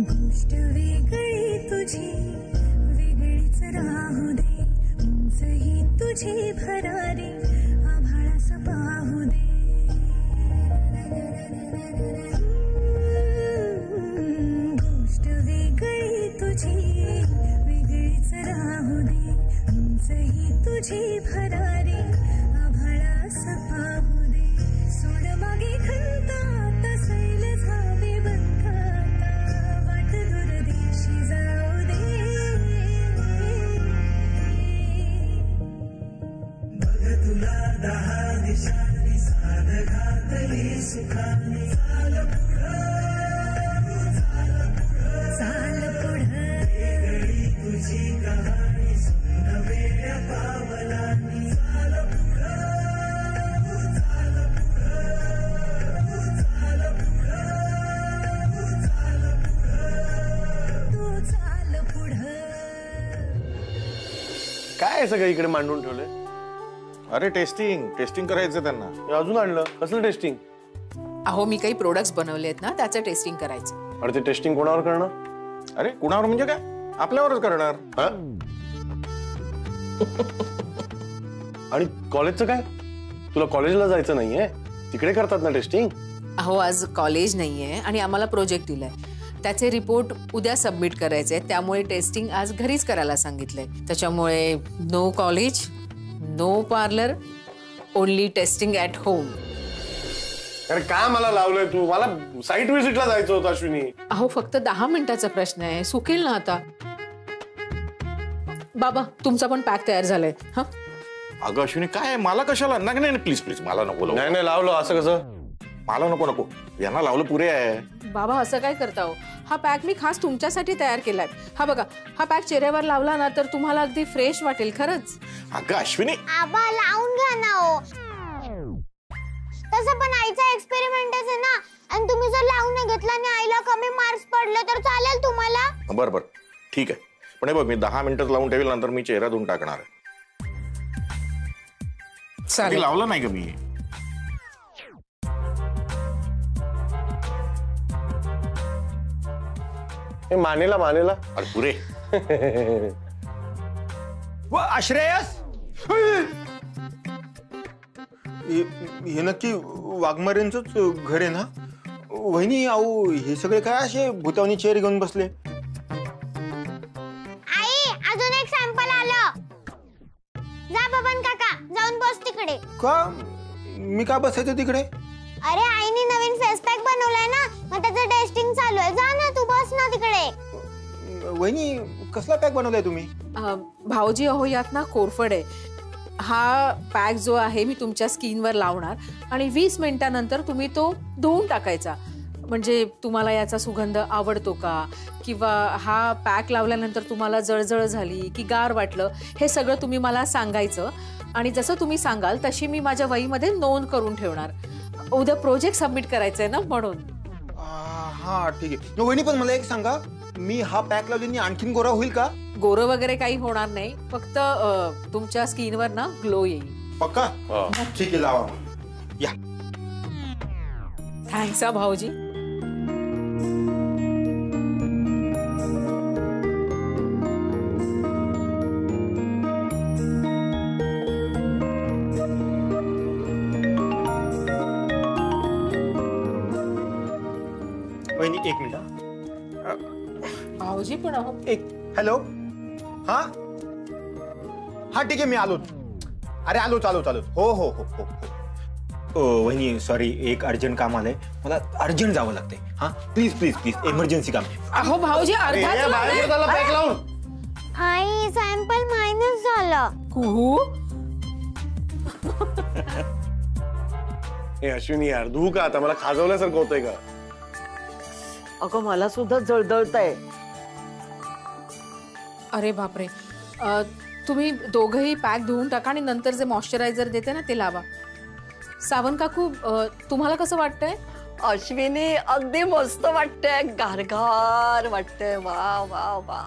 गोष्ट वेगळी तुझी वेगळीच राहू दे, उंचही तुझी भरारी आभाळास पाहू दे. गोष्ट वेगळी तुझी वेगळीच राहू दे, उंचही तुझी भरारी आभाळास पाहू दे. सोड मागे खंता तसैल झाले बंधाता, वाट दूरदेशी जाऊ दे. बघ तुला 10 दिशांनी साध घातली सुखाने, चाल पुढं वेगळी तुझी कहाणी सुन वेड्या पावलांनी. चाल पुढं चाल पुढं. काय सगळं इकडे मांडून ठेवलंय? अरे टेस्टिंग करायचं त्यांना. हे अजून आणलं? कसलं टेस्टिंग? अहो मी काही प्रोडक्ट्स बनवले आहेत ना, त्याचं टेस्टिंग करायचं. अरे ते टेस्टिंग कोणावर करणार? अरे कुणावर म्हणजे काय? आपल्यावरच करणार. आणि कॉलेजचं काय? तुला कॉलेजला जायचं नाहीये? तिकडे करतात ना टेस्टिंग. अहो आज कॉलेज नाहीये आणि आम्हाला प्रोजेक्ट दिलाय, त्याचे रिपोर्ट उद्या सबमिट करायचे, त्यामुळे टेस्टिंग आज घरीच करायला सांगितलंय. त्याच्यामुळे no college, no parlour, only testing at home. अरे काय मला लावलंय तू? मला साईट व्हिजिटला जायचं होतं अश्विनी. अहो फक्त 10 मिनिटाचा प्रश्न आहे, सुकेल ना आता. बाबा तुमचा पण पॅक तयार झालाय. हा अगं अश्विनी काय मला कशाला? नाही नाही प्लीज मला नको. नाही लावलं असं कसं? मला नको यांना लावलं पुरे आहे. बाबा असं काय करता हो? हा पॅक मी खास तुमच्यासाठी तयार केलाय. हा बघा, हा पॅक चेहऱ्यावर लावला ना तर तुम्हाला अगदी फ्रेश वाटेल. खरंच. अगं अश्विनी आबा लावून घ्या ना हो. तसं पण आईचा एक्सपेरिमेंटच आहे ना, आणि तुम्ही जर लावून नाही घेतला आणि आईला कमी मार्क्स पडले तर चालेल तुम्हाला? बरं ठीक आहे, पण हे बघ मी 10 मिनिटं लावून ठेवेल, नंतर मी चेहरा धुवून टाकणार आहे. चालेल. लावलं नाही का मी? मानेला अरे पुरे. श्रेयस हे नक्की वाघमारेंचंच घर आहे ना? वहिनी आऊ हे सगळे काय असे भूतावनी चेअर घेऊन बसले? आई अजून एक सॅम्पल आलं. जा बबन काका जाऊन बस तिकडे. का मी का बसायचं तिकडे? अरे आईने नवीन फेस पॅक बनवलाय ना, मग त्याचं टेस्टिंग चालू आहे. जा ना तू बस ना तिकडे. वहिनी कसला पॅक बनवलाय तुम्ही? भाऊजी अहो यात ना कोरफड आहे. हा पॅक जो आहे मी तुमच्या स्किनवर लावणार आणि 20 मिनिटांनंतर तुम्ही तो धुवून टाकायचा. म्हणजे तुम्हाला याचा सुगंध आवडतो का, किंवा हा पॅक लावल्यानंतर तुम्हाला जळजळ झाली की गार वाटलं, हे सगळं तुम्ही मला सांगायचं. आणि जसं तुम्ही सांगाल तशी मी माझ्या वहीमध्ये नोंद करून ठेवणार. उद्या प्रोजेक्ट सबमिट करायचंय ना म्हणून. हा ठीक आहे. वहिनी पण मला एक सांगा, मी हा पॅक लावल्याने आणखीन गोरा होईल का? गोरं वगैरे काही होणार नाही, फक्त तुमच्या स्किनवर ना ग्लो येईल. पक्का? ठीक आहे लावा. या थँक्स हा भाऊजी. वहिनी एक मिनिट. भाऊजी पण अहो. एक हॅलो. हा ठीक आहे मी आलो. अरे आलो. हो हो हो हो हो. वहिनी सॉरी, एक अर्जंट काम आलंय, मला अर्जंट जावं लागतंय. हा प्लीज इमर्जन्सी काम. अहो भाऊजी अर्धा पॅक लावून. आई सॅम्पल मायनस झालं. कुहू. हे अश्विनी यार धू का आता? मला खाजवल्यासारखं होतंय का? अगं मला सुद्धा जळजळतंय. अरे बापरे. तुम्ही दोघंही पॅक धुवून टाका आणि नंतर जे मॉइश्चरायझर देते ना ते लावा. सावंत काकू तुम्हाला कसं वाटतंय? अश्विनी अगदी मस्त वाटतंय, गारगार वाटतंय. वा वा वा.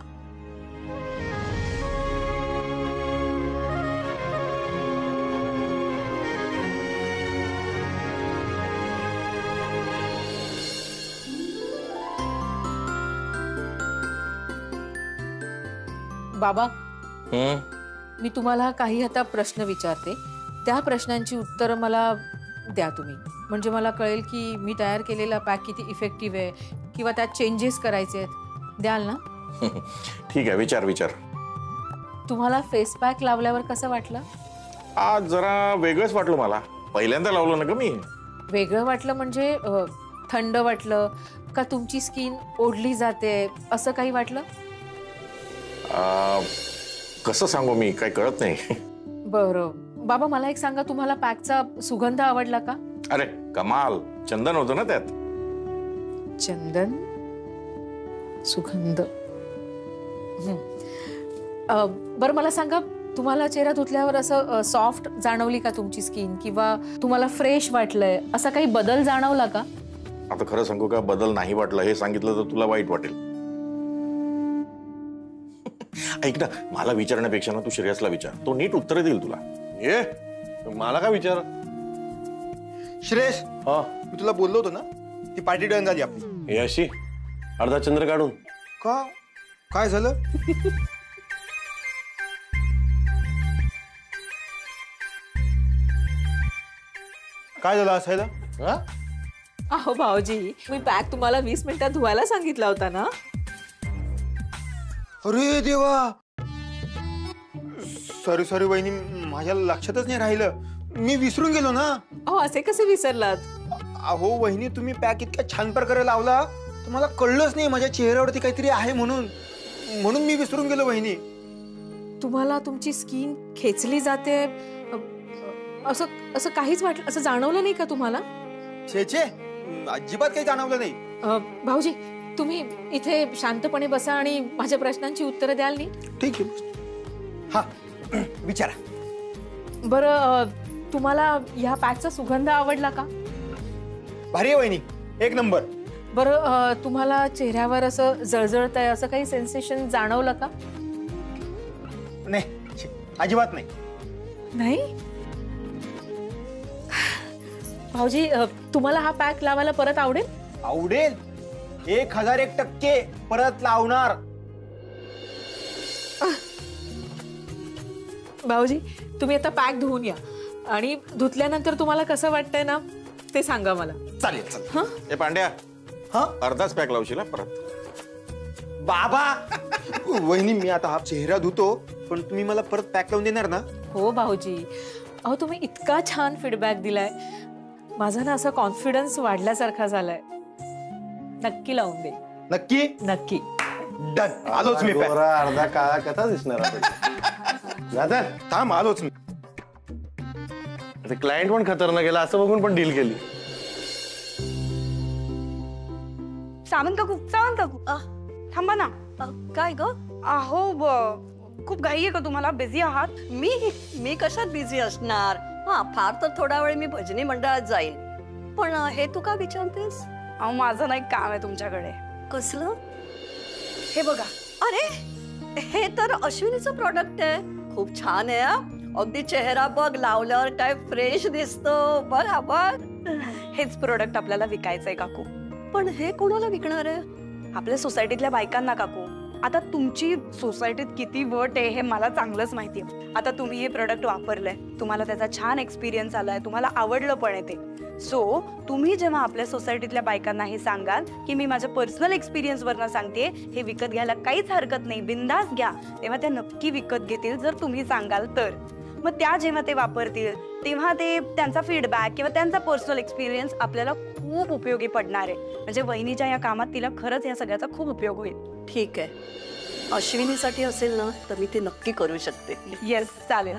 बाबा, हम्म मी तुम्हाला काही आता प्रश्न विचारते, त्या प्रश्नांची उत्तरं मला द्या तुम्ही, म्हणजे मला कळेल की मी तयार केलेला पॅक किती इफेक्टिव्ह आहे किंवा त्यात चेंजेस करायचे आहेत. द्याल ना? ठीक आहे, विचार विचार. तुम्हाला फेस पॅक लावल्यावर कसं वाटलं? आज जरा वेगळंच वाटलं मला. पहिल्यांदा लावलं ना ग मी. वेगळं वाटलं म्हणजे थंड वाटलं का तुमची स्किन ओढली जाते असं काही वाटलं? कसं सांगू मी, काही कळत नाही. बरं बाबा, मला एक सांगा, तुम्हाला पॅकचा सुगंध आवडला का? अरे कमाल, चंदन होतं ना त्यात. चंदन सुगंध. बरं मला सांगा, तुम्हाला चेहरा धुतल्यावर असं सॉफ्ट जाणवली का तुमची स्किन, किंवा तुम्हाला फ्रेश वाटलंय, असा काही बदल जाणवला का? आता खरं सांगू का, बदल नाही वाटला हे सांगितलं तर तुला वाईट वाटेल. ऐक ना, मला विचारण्यापेक्षा ना तू श्रेयसला विचार, तो नीट उत्तर देईल तुला. ये मला काय विचार? श्रेयस, हा, मी तुला बोललो होतो ना, ती पार्टी डन झाली आपली. हे अशी अर्धा चंद्र काढून. का? काय झालं? काय झालं असायला? हा? अहो भाऊजी, मी पॅक तुम्हाला 20 मिनिटात धुवायला सांगितला होता ना. अरे देवा, सॉरी सॉरी वहिनी, माझ्या लक्षातच नाही राहिलं, मी विसरून गेलो ना. अहो असे कसे विसरलात? अहो वहिनी, तुम्ही पॅक इतक्या छान प्रकारे लावला तर मला कळलंच नाही माझ्या चेहऱ्यावरती काहीतरी आहे म्हणून मी विसरून गेलो वहिनी. तुम्हाला तुमची स्किन खेचली जाते असं असं काहीच वाटलं, असं जाणवलं नाही का तुम्हाला? छे छे, अजिबात काही जाणवलं नाही. भाऊजी, तुम्ही इथे शांतपणे बसा आणि माझ्या प्रश्नांची उत्तरं द्याल नी? ठीक आहे. हा, विचारा. बरं, तुम्हाला या पॅकचा सुगंध आवडला का? भारी आहे वहिनी, एक नंबर. बरं, तुम्हाला चेहऱ्यावर असं जळजळतंय असं काही सेन्सेशन जाणवलं का? नाही, छे, अजिबात नाही. नाही? भाऊजी, तुम्हाला हा पॅक लावायला परत आवडेल? आवडेल, 1001% परत लावणार. भाऊजी, तुम्ही आता पॅक धुवून या आणि धुतल्यानंतर तुम्हाला कसं वाटतंय ना ते सांगा मला. चालेल चालेल. ए पांड्या, हा अर्धाच पॅक लावशील हा परत. बाबा, वहिनी मी आता हा चेहरा धुतो, पण तुम्ही मला परत पॅक लावून देणार ना? हो भाऊजी. अहो तुम्ही इतका छान फीडबॅक दिलाय, माझा ना असा कॉन्फिडन्स वाढल्यासारखा झालाय. नक्की लावून दे. नक्की? नक्की. डन, आलोच मी. गोरा अर्धा काळा कसा दिसणार दादा? थांब, आलोच मी. क्लायंट पण खतरनाक गेला असं बघून पण डील केली. सावंत काकू, थांबा ना. काय ग? अहो खूप घाई आहे का तुम्हाला? बिझी आहात? मी कशात बिझी असणार? हा, फार तर थोडा वेळ मी भजनी मंडळात जाईल. पण हे तू का विचारतेस? अहो माझं ना एक काम आहे तुमच्याकडे. कसलं? हे बघा. अरे, हे तर अश्विनीचं प्रॉडक्ट आहे. खूप छान आहे हा. अगदी चेहरा बघ, लावल्यावर काय फ्रेश दिसतो. बघ हा बघ. हेच प्रोडक्ट आपल्याला विकायचंय काकू. पण हे कोणाला विकणार आहे? आपल्या सोसायटीतल्या बायकांना काकू. आता तुमची सोसायटीत किती वट आहे हे मला चांगलंच माहिती आहे. आता तुम्ही हे प्रोडक्ट वापरलंय, तुम्हाला त्याचा छान एक्सपिरियन्स आलाय, तुम्हाला आवडलं पण आहे ते. सो तुम्ही जेव्हा आपल्या सोसायटीतल्या बायकांना हे सांगाल की मी माझ्या पर्सनल एक्सपिरियन्स वरनं सांगते, हे विकत घ्यायला काहीच हरकत नाही, बिंदास घ्या, तेव्हा त्या नक्की विकत घेतील जर तुम्ही सांगाल तर. मग त्या जेव्हा ते वापरतील तेव्हा ते त्यांचा फीडबॅक किंवा त्यांचा पर्सनल एक्सपिरियन्स आपल्याला खूप उपयोगी पडणार आहे. म्हणजे वहिनीच्या या कामात तिला खरंच या सगळ्याचा खूप उपयोग होईल. ठीक आहे, अश्विनीसाठी असेल ना तर मी ते नक्की करू शकते. येस, चालेल.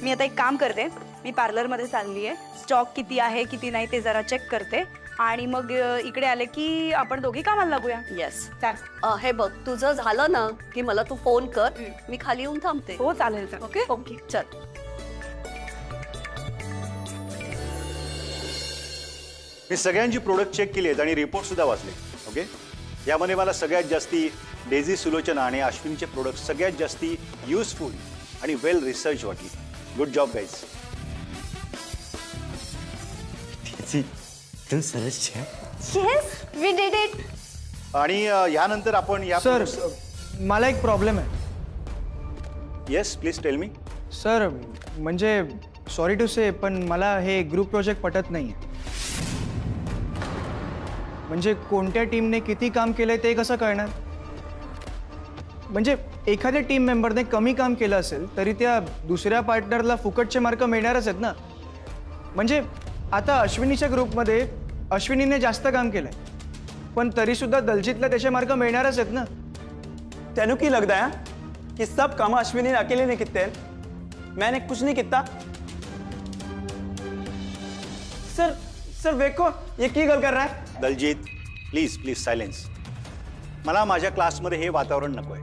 मी आता एक काम करते, मी पार्लरमध्ये चालली आहे, स्टॉक किती आहे किती नाही ते जरा चेक करते आणि मग इकडे आले की आपण दोघी कामाला लागूया. येस. चालेल. हे बघ, तुझं झालं ना की मला तू फोन कर, मी खाली येऊन थांबते. हो चालेल. ओके ओके, चल. मी सगळ्यांची प्रोडक्ट चेक केली आहेत आणि रिपोर्ट सुद्धा वाचले. ओके, यामध्ये मला सगळ्यात जास्ती डेझी सुलोचना आणि अश्विनचे प्रोडक्ट सगळ्यात जास्ती युजफुल आणि वेल रिसर्च वाटली. Good job guys. Yes, we did it. आणि यानंतर आपण या सर, मला एक प्रॉब्लेम आहे. Yes please tell me. Sir म्हणजे सॉरी टू से पण मला हे ग्रुप प्रोजेक्ट पटत नाही. म्हणजे कोणत्या टीमने किती काम केलंय ते कसं कळणार? म्हणजे एखाद्या टीम मेंबरने कमी काम केलं असेल तरी त्या दुसऱ्या पार्टनरला फुकटचे मार्क मिळणारच आहेत ना. म्हणजे आता अश्विनीच्या ग्रुपमध्ये अश्विनीने जास्त काम केलंय पण तरीसुद्धा दलजीतला त्याचे मार्क मिळणारच आहेत ना. तेनू की लगता है कि सब काम अश्विनी ने अकेले ने किते, मैंने कुछ नहीं किया. सर सर देखो ये की गल कर रहा है. Daljeet please please silence. मला माझ्या क्लासमध्ये हे वातावरण नको आहे.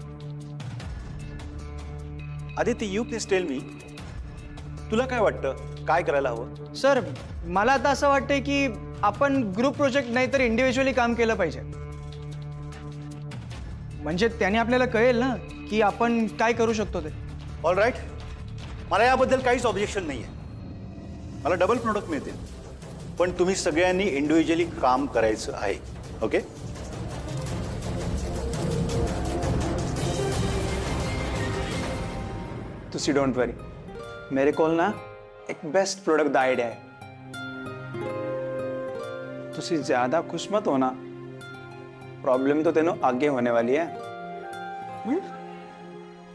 Aditya you please tell me, तुला काय वाटतं काय करायला हवं? सर मला आता असं वाटतंय की आपण ग्रुप प्रोजेक्ट नाही तर इंडिव्हिज्युअली काम केलं पाहिजे. म्हणजे त्याने आपल्याला कळेल ना की आपण काय करू शकतो ते. ऑल राईट, मला याबद्दल काहीच ऑब्जेक्शन नाही आहे. मला डबल प्रोडक्ट मिळतील पण तुम्ही सगळ्यांनी इंडिव्हिज्युअली काम करायचं आहे. ओके. तुसी डोंट वरी, मेरे कोल ना एक बेस्ट प्रोडक्ट दा आइडिया है. तुसी ज्यादा खुश मत होना, प्रॉब्लम तो तेनो आगे होने वाली है.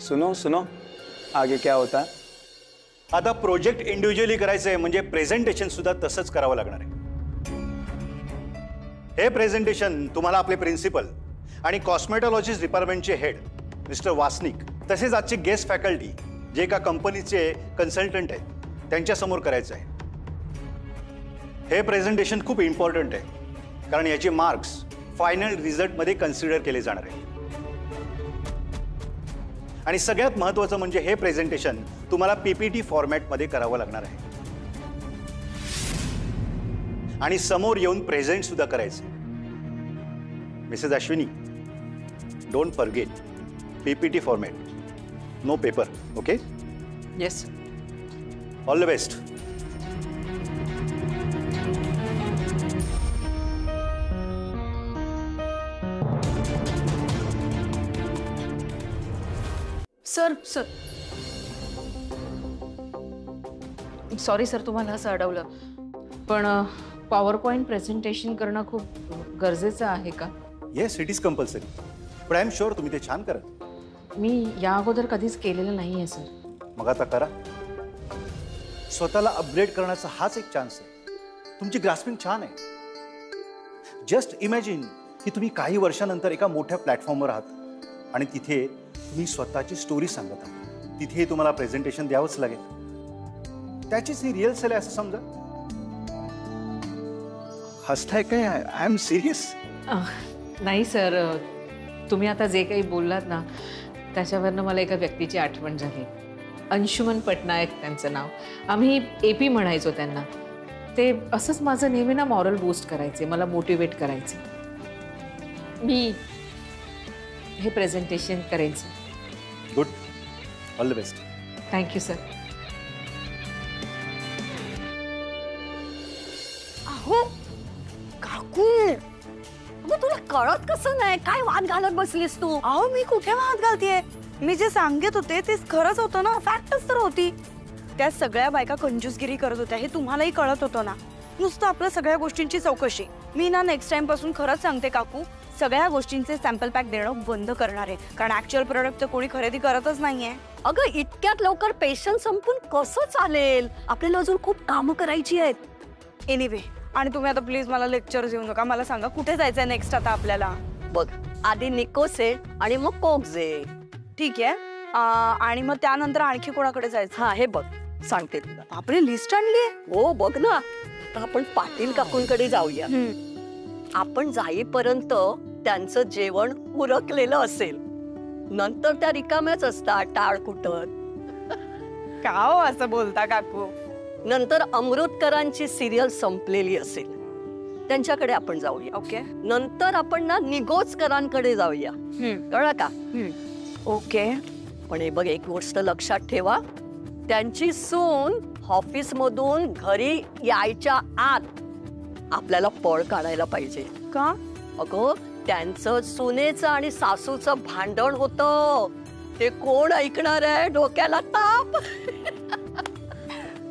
सुनो सुनो आगे क्या होता है. आता प्रोजेक्ट इंडिव्हिज्युअली करायचं आहे म्हणजे प्रेझेंटेशन सुद्धा तसंच करावं लागणार आहे. हे प्रेझेंटेशन तुम्हाला आपले प्रिन्सिपल आणि कॉस्मेटॉलॉजिस्ट डिपार्टमेंटचे हेड मिस्टर वासनिक तसेच आजचे गेस्ट फॅकल्टी जे एका कंपनीचे कन्सल्टंट आहेत त्यांच्यासमोर करायचं आहे. हे प्रेझेंटेशन खूप इम्पॉर्टंट आहे कारण याचे मार्क्स फायनल रिझल्टमध्ये कन्सिडर केले जाणार आहे. आणि सगळ्यात महत्त्वाचं म्हणजे हे प्रेझेंटेशन तुम्हाला पीपीटी फॉर्मॅटमध्ये करावं लागणार आहे आणि समोर येऊन प्रेझेंट सुद्धा करायचं. Mrs Ashwini, don't forget PPT format, no paper. Okay. Yes. All the best. Sir sir sorry sir तुम्हाला असं अडवलं पण पॉवर पॉइंट प्रेझेंटेशन करणं खूप गरजेचं आहे का? येस इट इज कंपल्सरी पण आय एम शुअर तुम्ही ते छान करा. मी या अगोदर कधीच केलेलं नाही आहे सर. मग आता करा. स्वतःला अपग्रेड करण्याचा हाच एक चान्स आहे. तुमची ग्रास्पिंग छान आहे. जस्ट इमॅजिन की तुम्ही काही वर्षानंतर एका मोठ्या प्लॅटफॉर्मवर आहात आणि तिथे तुम्ही स्वतःची स्टोरी सांगत आहात. तिथे तुम्हाला प्रेझेंटेशन द्यावंच लागेल. त्याचीच ही रिहर्सल आहे असं समजा. हसताय काय? I am serious. नाही सर तुम्ही आता जे काही बोललात ना त्याच्यावरनं मला एका व्यक्तीची आठवण झाली. अंशुमन पटनायक त्यांचं नाव. आम्ही AP म्हणायचो त्यांना. ते असंच माझं नेहमी ना मॉरल बूस्ट करायचे, मला मोटिवेट करायचे. मी हे प्रेझेंटेशन करेन sir. Good. All the best. Thank you sir. अहो काकू, अगं तुला कळत कसं नाही? काय वाद घालत बसलीस तू? अहो मी कुठे वाद घालतीये? मी जे सांगत होते ते खरंच होतं ना, फॅक्टच तर होती. त्या सगळ्या बायका कंजूसगिरी करत होत्या हे तुम्हालाही कळत होतं ना. नुसतं आपल्या सगळ्या गोष्टींची चौकशी. मी ना नेक्स्ट टाइम पासून खरंच सांगते काकू, सगळ्या गोष्टींचे सॅम्पल पॅक देणं बंद करणार आहे कारण ऍक्च्युअल प्रोडक्ट तर कोणी खरेदी करतच नाहीये. अगं इतक्यात लवकर पेशन्स संपून कसं चालेल? आपल्याला अजून खूप कामं करायची आहेत. एनिवे, आणि तुम्ही आता प्लीज मला लेक्चर देऊ नका. मला सांगा कुठे जायचंय नेक्स्ट आता आपल्याला? बघ, आधी निकोसे आणि मग कोकजे. ठीक आहे. आणि मग त्यानंतर आणखी कोणाकडे जायचं? हा हे बघ सांगते तुला. आपली लिस्ट आणली आहे? हो बघ ना. आता आपण पाटील काकूंकडे जाऊया. आपण जाईपर्यंत त्यांचं जेवण उरकलेलं असेल. नंतर त्या रिकाम्याच असतात टाळ कुटत. का हो असं बोलता काकू? नंतर अमृतकरांची सिरियल संपलेली असेल, त्यांच्याकडे आपण जाऊया. ओके. नंतर आपण ना निगोजकरांकडे जाऊया. कळलं का? ओके. पण हे बघ एक गोष्ट लक्षात ठेवा, त्यांची सून ऑफिस मधून घरी यायच्या आत आपल्याला पळ काढायला पाहिजे. का? अगं त्यांचं सुनेचं आणि सासूचं भांडण होतं हे कोण ऐकणार आहे? डोक्याला ताप.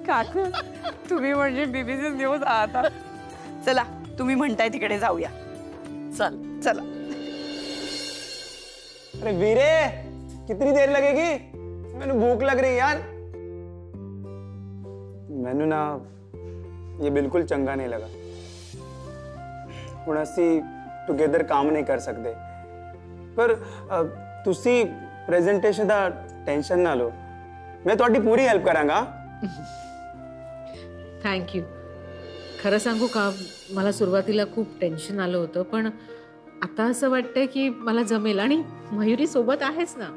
काकू तुम्ही म्हणजे बीबीसी न्यूज आहात. चला तुम्ही म्हणताय तिकडे जाऊया. चल. चला. अरे वीरे, कितनी देर लगेगी? मैंने भूख लग रही यार. मैनू ना ये बिल्कुल चंगा नहीं लगा. ਹੁਣ ਅਸੀਂ ਟੁਗੇਦਰ ਕੰਮ ਨਹੀਂ ਕਰ ਸਕਦੇ, ਪਰ ਤੁਸੀਂ ਪ੍ਰੈਜੈਂਟੇਸ਼ਨ ਦਾ ਟੈਨਸ਼ਨ ਨਾ ਲਓ, ਮੈਂ ਤੁਹਾਡੀ ਪੂਰੀ हेल्प ਕਰਾਂਗਾ. थँक्यू. खरं सांगू का, मला सुरुवातीला खूप टेन्शन आलं होतं, पण आता असं वाटतंय की मला जमेल आणि मयुरी सोबत आहेच ना.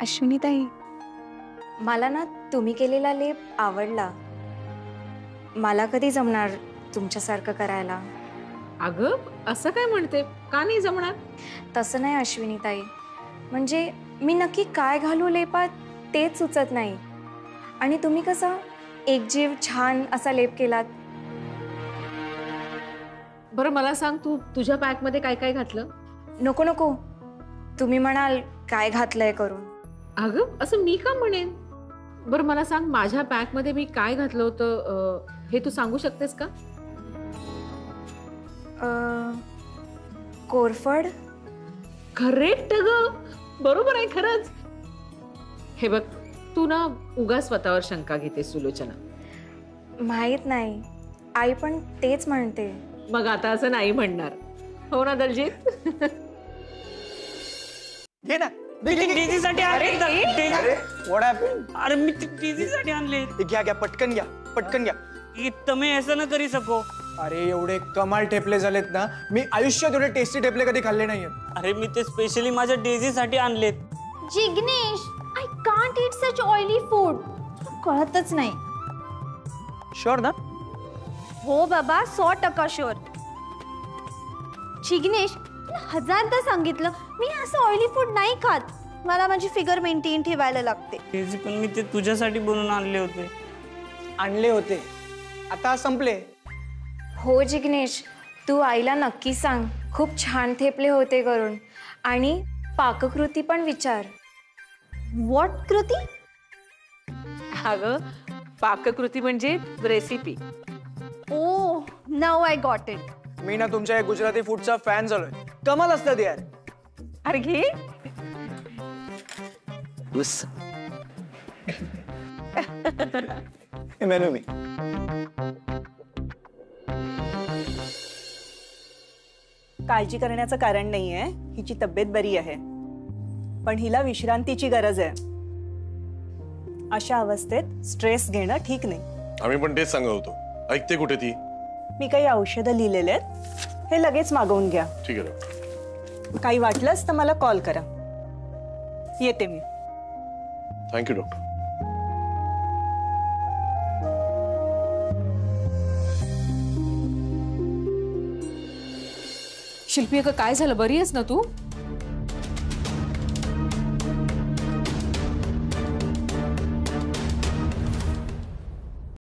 अश्विनीताई, मला ना तुम्ही केलेला लेप आवडला. मला कधी जमणार तुमच्यासारखं करायला? अगं असं काय म्हणते, का नाही जमणार? तसं नाही अश्विनीताई, म्हणजे मी नक्की काय घालू लेपात तेच सुचत नाही. आणि तुम्ही कसा एकजीव छान असा लेप केलात. बरं मला सांग, तू तुझ्या पॅकमध्ये काय काय घातलं? नको नको, तुम्ही म्हणाल काय घातलंय करून. अगं असं मी का म्हणेन? बरं मला सांग, माझ्या पॅकमध्ये मी काय घातलं होतं हे तू सांगू शकतेस का? कोरफड. करेक्ट ग, बरोबर आहे खरंच. हे बघ, तू ना उगा स्वतःवर शंका घेते सुलोचना. माहित नाही, आई पण तेच म्हणते. मग आता असं नाही म्हणणार, हो ना दलजीत? घे ना. डेझीसाठी आणले. What happened? अरे मी डेझीसाठी आणले. घ्या घ्या, पटकन घ्या, पटकन घ्या. तुम्ही असं न करी सको. अरे एवढे कमाल ठेपले झालेत ना, मी आयुष्यात एवढे टेस्टी ठेपले कधी खाल्ले नाहीयेत. अरे मी ते स्पेशली माझ्या डेझीसाठी आणलेत. Jignesh, I can't eat such oily food. कळतच नाही. शुअर ना? हो बाबा, 100% शुअर. जिग्नेश, तुला हजारदा सांगितलं मी असं ऑइली फूड नाही खात. मला माझी फिगर मेंटेन ठेवायला लागते. डेझी, पण मी ते तुझ्यासाठी बनवून आणले होते. आणले होते, आता संपले. हो जिग्नेश, तू आईला नक्की सांग खूप छान थेपले होते करून. आणि पाककृती पण विचार. व्हॉट कृती? अगं पाककृती म्हणजे recipe. Oh now I got it. मी ना तुमच्या या गुजराती फूडचा फॅन झालोय. कमाल असतात यार. अरे घे. मेनू मी. काळजी करण्याचं कारण नाहीये, हिची तब्येत बरी आहे, पण हिला विश्रांतीची गरज आहे. अशा अवस्थेत स्ट्रेस घेणं ठीक नाही. आम्ही पण तेच सांगत होतो. ऐकते कुठे ती? मी काही औषधं लिहिलेले आहेत, हे लगेच मागवून घ्या. ठीक आहे. काही वाटलंच तर मला कॉल करा. येते मी. Thank you doctor. शिल्पी, अगं काय झालं, बरी आहेस ना तू?